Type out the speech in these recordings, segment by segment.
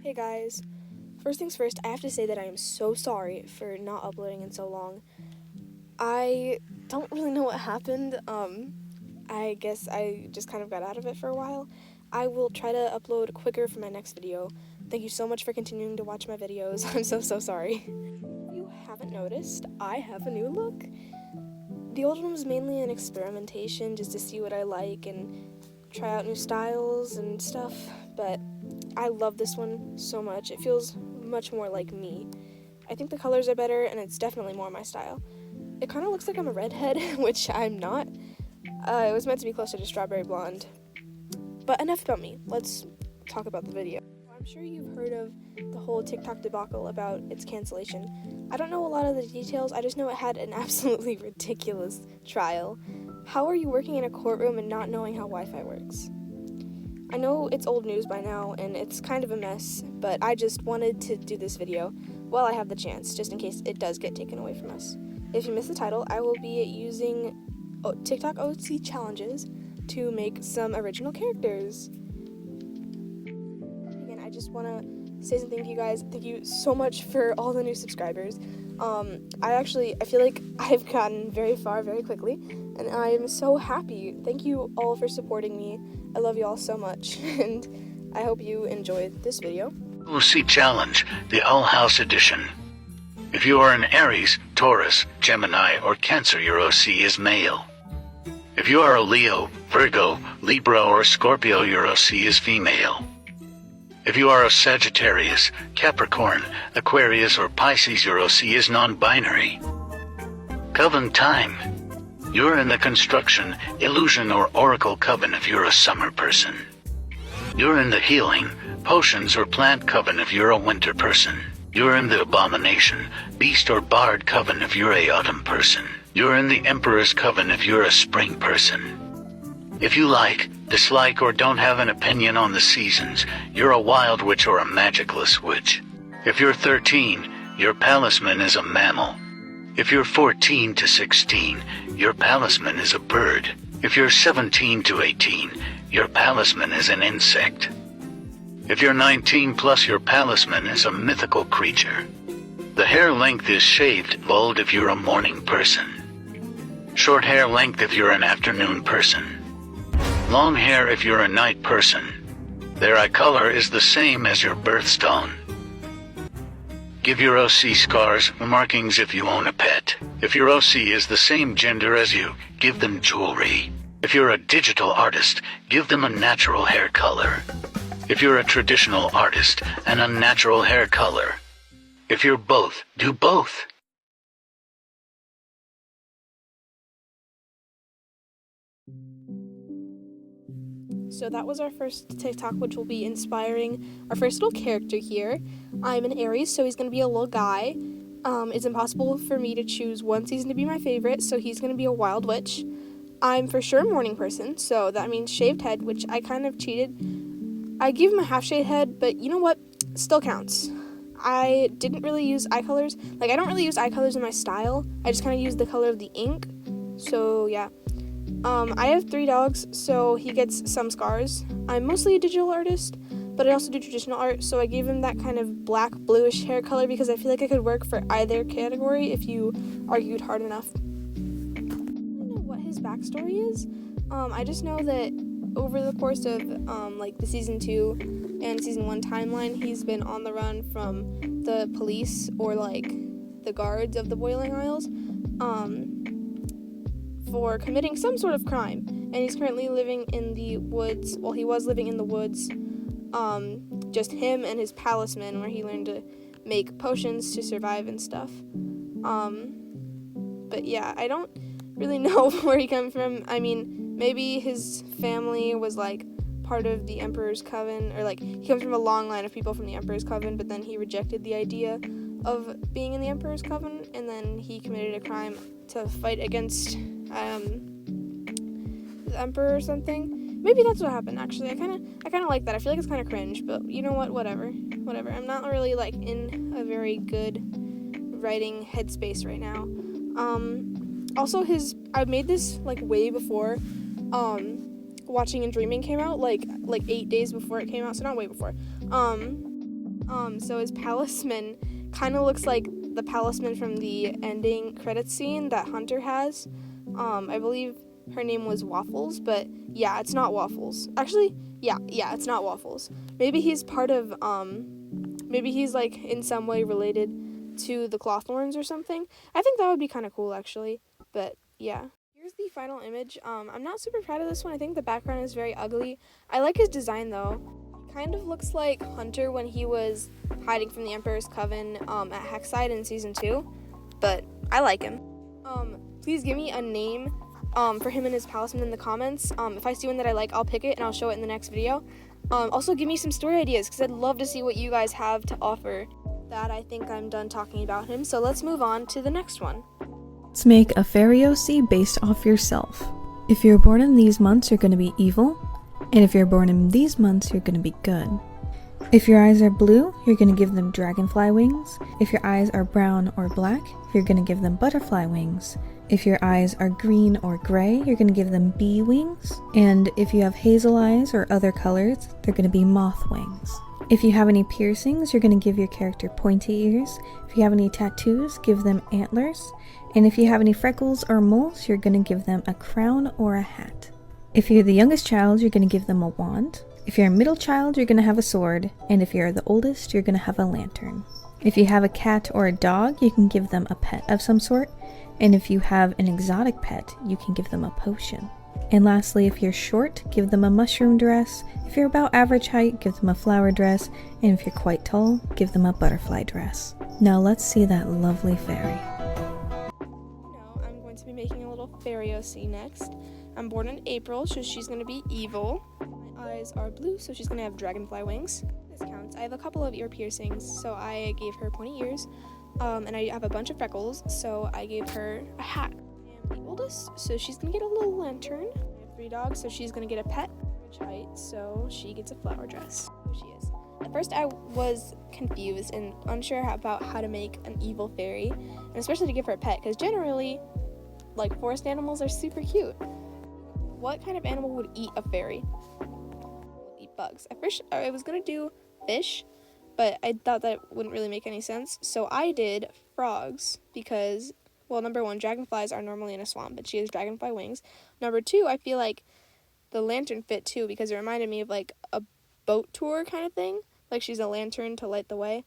Hey guys, first things first, I have to say that I am so sorry for not uploading in so long. I don't really know what happened. I guess I just kind of got out of it for a while. I will try to upload quicker for my next video. Thank you so much for continuing to watch my videos. I'm so sorry. If you haven't noticed, I have a new look. The old one was mainly an experimentation just to see what I like and try out new styles and stuff, but I love this one so much. It feels much more like me. I think the colors are better and it's definitely more my style. It kind of looks like I'm a redhead, which I'm not. It was meant to be closer to strawberry blonde. But enough about me. Let's talk about the video. I'm sure you've heard of the whole TikTok debacle about its cancellation. I don't know a lot of the details, I just know it had an absolutely ridiculous trial. How are you working in a courtroom and not knowing how Wi-Fi works? I know it's old news by now, and it's kind of a mess, but I just wanted to do this video while I have the chance, just in case it does get taken away from us. If you missed the title, I will be using TikTok OC challenges to make some original characters. Again, I just want to say something to you guys. Thank you so much for all the new subscribers. I feel like I've gotten very far very quickly, and I am so happy. Thank you all for supporting me. I love you all so much, and I hope you enjoyed this video. OC Challenge, the Owl House Edition. If you are an Aries, Taurus, Gemini, or Cancer, your OC is male. If you are a Leo, Virgo, Libra, or Scorpio, your OC is female. If you are a Sagittarius, Capricorn, Aquarius, or Pisces, your OC is non-binary. Coven time. You're in the construction, illusion, or oracle coven if you're a summer person. You're in the healing, potions, or plant coven if you're a winter person. You're in the abomination, beast, or bard coven if you're a autumn person. You're in the emperor's coven if you're a spring person. If you like, dislike, or don't have an opinion on the seasons, you're a wild witch or a magicless witch. If you're 13, your palisman is a mammal. If you're 14 to 16, your palisman is a bird. If you're 17 to 18, your palisman is an insect. If you're 19 plus, your palisman is a mythical creature. The hair length is shaved bald if you're a morning person. Short hair length if you're an afternoon person. Long hair if you're a night person. Their eye color is the same as your birthstone. Give your OC scars or markings if you own a pet. If your OC is the same gender as you, give them jewelry. If you're a digital artist, give them a natural hair color. If you're a traditional artist, an unnatural hair color. If you're both, do both. So that was our first TikTok, which will be inspiring our first little character here. I'm an Aries, so he's going to be a little guy. It's impossible for me to choose one season to be my favorite, so he's going to be a wild witch. I'm for sure a morning person, so that means shaved head, which I kind of cheated. I gave him a half-shaved head, but you know what? Still counts. I didn't really use eye colors. I don't really use eye colors in my style. I just kind of use the color of the ink. So, yeah. I have 3 dogs, so he gets some scars. I'm mostly a digital artist, but I also do traditional art, so I gave him that kind of black, bluish hair color because I feel like I could work for either category if you argued hard enough. I don't know what his backstory is. I just know that over the course of, the Season 2 and Season 1 timeline, he's been on the run from the police or, the guards of the Boiling Isles, for committing some sort of crime, and he's currently living in the woods. Well, he was living in the woods, just him and his palisman, where he learned to make potions to survive and stuff. But yeah, I don't really know where he came from. I mean, maybe his family was part of the Emperor's Coven, or he comes from a long line of people from the Emperor's Coven, but then he rejected the idea of being in the Emperor's Coven, and then he committed a crime to fight against the Emperor or something. Maybe that's what happened, actually. I kind of like that. I feel like it's kind of cringe, but you know what? Whatever. I'm not really, in a very good writing headspace right now. Also, I made this, way before, Watching and Dreaming came out, 8 days before it came out, so not way before. So his palisman kind of looks like the palisman from the ending credits scene that Hunter has. I believe her name was Waffles, but yeah, it's not Waffles. Actually, yeah, it's not Waffles. Maybe he's part of, maybe he's like in some way related to the Clothlorns or something. I think that would be kind of cool, actually. But yeah. Here's the final image. I'm not super proud of this one. I think the background is very ugly. I like his design though. He kind of looks like Hunter when he was hiding from the Emperor's Coven at Hexside in season 2. But I like him. Please give me a name for him and his palisman in the comments. If I see one that I like, I'll pick it and I'll show it in the next video. Also give me some story ideas because I'd love to see what you guys have to offer. That I think I'm done talking about him, so let's move on to the next one. Let's make a fairy OC based off yourself. If you're born in these months, you're going to be evil, and if you're born in these months, you're going to be good. If your eyes are blue, you're going to give them dragonfly wings. If your eyes are brown or black, you're going to give them butterfly wings. If your eyes are green or gray, you're going to give them bee wings. And if you have hazel eyes or other colors, they're going to be moth wings. If you have any piercings, you're going to give your character pointy ears. If you have any tattoos, give them antlers. And if you have any freckles or moles, you're going to give them a crown or a hat. If you're the youngest child, you're going to give them a wand. If you're a middle child, you're going to have a sword. And if you're the oldest, you're going to have a lantern. If you have a cat or a dog, you can give them a pet of some sort. And if you have an exotic pet, you can give them a potion. And lastly, if you're short, give them a mushroom dress. If you're about average height, give them a flower dress. And if you're quite tall, give them a butterfly dress. Now let's see that lovely fairy. I'm going to be making a little fairy OC next. I'm born in April, so she's going to be evil. My eyes are blue, so she's going to have dragonfly wings. This counts. I have a couple of ear piercings, so I gave her pointy ears. And I have a bunch of freckles, so I gave her a hat. I am the oldest, so she's gonna get a little lantern. I have 3 dogs, so she's gonna get a pet. Average height, so she gets a flower dress. There she is. At first I was confused and unsure about how to make an evil fairy, and especially to give her a pet, because generally, like, forest animals are super cute. What kind of animal would eat a fairy? Eat bugs. At first I was gonna do fish, but I thought that wouldn't really make any sense, so I did frogs because, well, number 1, dragonflies are normally in a swamp, but she has dragonfly wings. Number 2, I feel like the lantern fit too because it reminded me of like a boat tour kind of thing, like she's a lantern to light the way.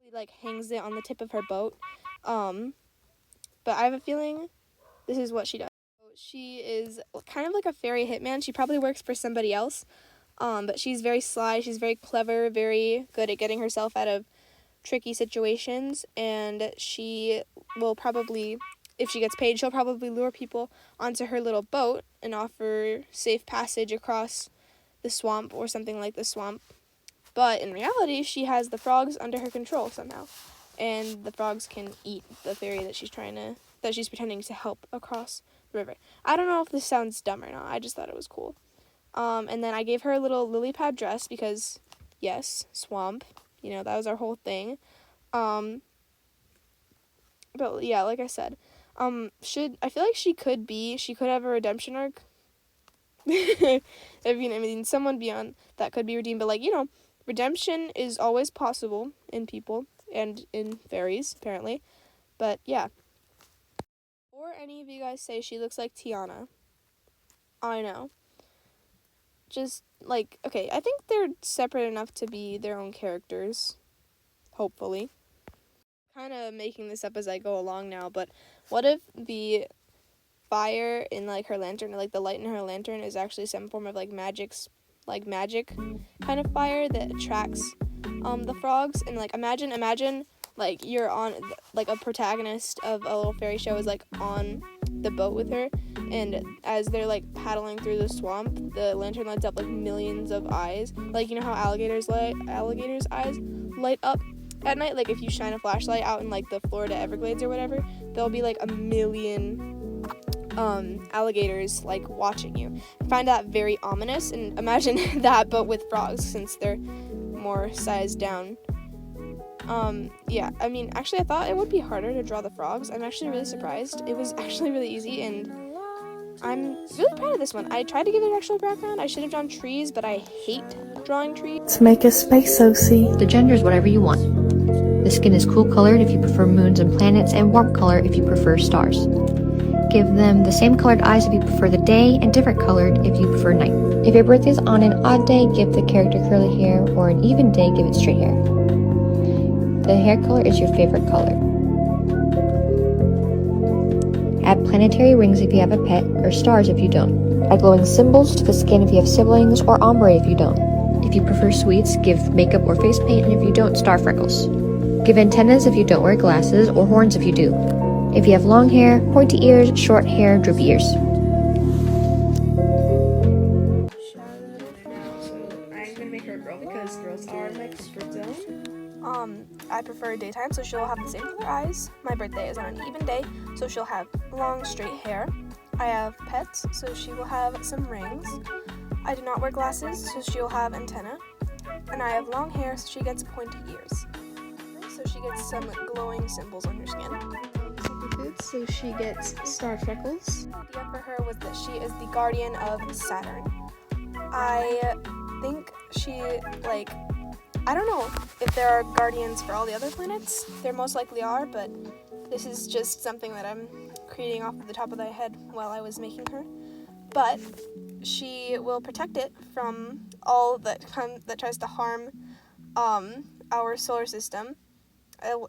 She like hangs it on the tip of her boat, but I have a feeling this is what she does. She is kind of like a fairy hitman. She probably works for somebody else. But she's very sly, she's very clever, very good at getting herself out of tricky situations, and she will probably, if she gets paid, she'll probably lure people onto her little boat and offer safe passage across the swamp or something like the swamp. But in reality, she has the frogs under her control somehow, and the frogs can eat the fairy that she's pretending to help across the river. I don't know if this sounds dumb or not, I just thought it was cool. And then I gave her a little lily pad dress because, yes, swamp, that was our whole thing. But yeah, like I said, I feel like she could have a redemption arc. I mean, someone beyond that could be redeemed, but redemption is always possible in people and in fairies, apparently. But yeah. Or any of you guys say she looks like Tiana. I know. Just, okay, I think they're separate enough to be their own characters, hopefully. Kind of making this up as I go along now, but what if the fire in, her lantern, or, the light in her lantern is actually some form of, magic kind of fire that attracts, the frogs, and, imagine, you're on, a protagonist of a little fairy show is, on the boat with her, and as they're paddling through the swamp, the lantern lights up millions of eyes, how alligators eyes light up at night. If you shine a flashlight out in the Florida Everglades or whatever, there'll be a million alligators watching you. I find that very ominous, and imagine that but with frogs since they're more sized down. Yeah, I mean, actually I thought it would be harder to draw the frogs. I'm actually really surprised. It was actually really easy, and I'm really proud of this one. I tried to give it an actual background. I should have drawn trees, but I hate drawing trees. To make a space OC. The gender is whatever you want. The skin is cool colored if you prefer moons and planets, and warm color if you prefer stars. Give them the same colored eyes if you prefer the day, and different colored if you prefer night. If your birthday is on an odd day, give the character curly hair, or an even day, give it straight hair. The hair color is your favorite color. Add planetary rings if you have a pet, or stars if you don't. Add glowing symbols to the skin if you have siblings, or ombre if you don't. If you prefer sweets, give makeup or face paint, and if you don't, star freckles. Give antennas if you don't wear glasses, or horns if you do. If you have long hair, pointy ears, short hair, droopy ears. I'm gonna make her a girl because girls are my comfort zone. I prefer daytime, so she'll have the same color eyes. My birthday is on an even day, so she'll have long, straight hair. I have pets, so she will have some rings. I do not wear glasses, so she'll have antenna. And I have long hair, so she gets pointy ears. So she gets some glowing symbols on her skin. So she gets star freckles. The idea for her was that she is the guardian of Saturn. I think she, I don't know if there are guardians for all the other planets. There most likely are, but this is just something that I'm creating off the top of my head while I was making her. But she will protect it from all that tries to harm our solar system,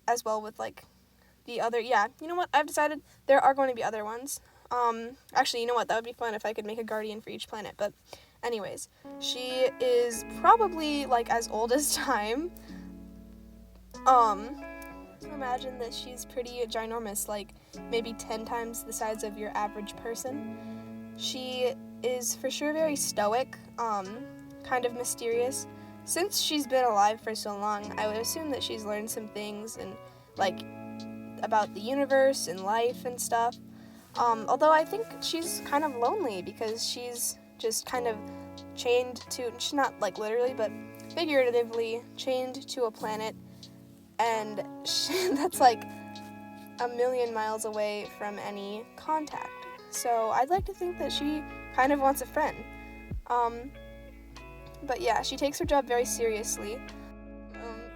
as well with the other. Yeah, you know what? I've decided there are going to be other ones. Actually, you know what? That would be fun if I could make a guardian for each planet. But anyways, she is probably as old as time. Imagine that she's pretty ginormous, maybe 10 times the size of your average person. She is for sure very stoic, kind of mysterious. Since she's been alive for so long, I would assume that she's learned some things and about the universe and life and stuff. Although I think she's kind of lonely because she's just kind of chained to, she's not literally, but figuratively chained to a planet, and that's a million miles away from any contact. So I'd like to think that she kind of wants a friend. But yeah, she takes her job very seriously.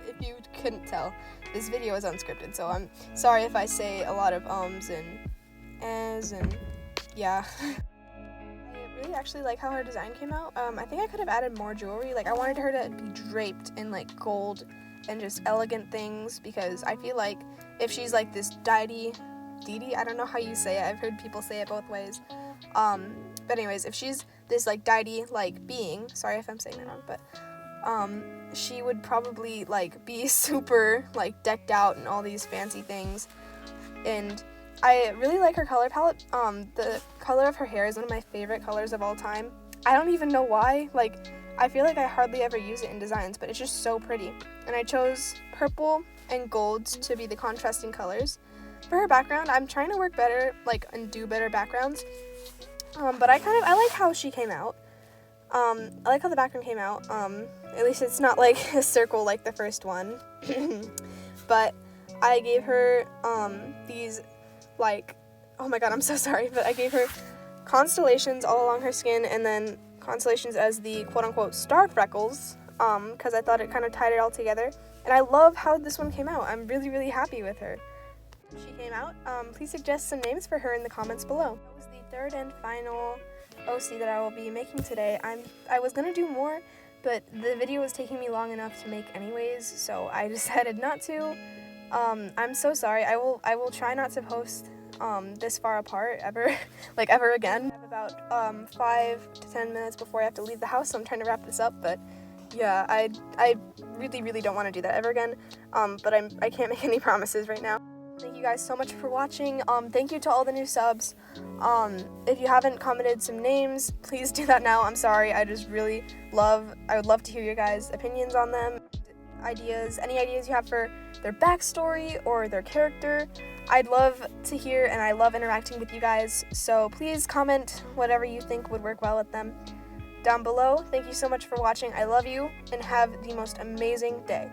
If you couldn't tell, this video is unscripted, so I'm sorry if I say a lot of ums and ehs and yeah. I really actually like how her design came out. I think I could have added more jewelry. I wanted her to be draped in gold and just elegant things, because I feel like if she's this deity, I don't know how you say it, I've heard people say it both ways. But anyways, if she's this deity being, sorry if I'm saying that wrong, but she would probably be super decked out and all these fancy things. And I really like her color palette. The color of her hair is one of my favorite colors of all time. I don't even know why. I feel I hardly ever use it in designs, but it's just so pretty. And I chose purple and gold to be the contrasting colors. For her background, I'm trying to work better, and do better backgrounds. But I like how she came out. I like how the background came out. At least it's not a circle like the first one. But I gave her these oh my god, I'm so sorry, but I gave her constellations all along her skin, and then constellations as the quote-unquote star freckles, because I thought it kind of tied it all together. And I love how this one came out. I'm really, really happy with her. She came out. Please suggest some names for her in the comments below. That was the third and final OC that I will be making today. I was gonna do more, but the video was taking me long enough to make anyways, so I decided not to. I'm so sorry. I will try not to post this far apart ever ever again. I have about 5 to 10 minutes before I have to leave the house, so I'm trying to wrap this up. But yeah, I really, really don't want to do that ever again. But I can't make any promises right now. Thank you guys so much for watching. Thank you to all the new subs. If you haven't commented some names, please do that now. I'm sorry. I would love to hear your guys' opinions on them, ideas, any ideas you have for their backstory or their character. I'd love to hear, and I love interacting with you guys. So please comment whatever you think would work well with them down below. Thank you so much for watching. I love you, and have the most amazing day.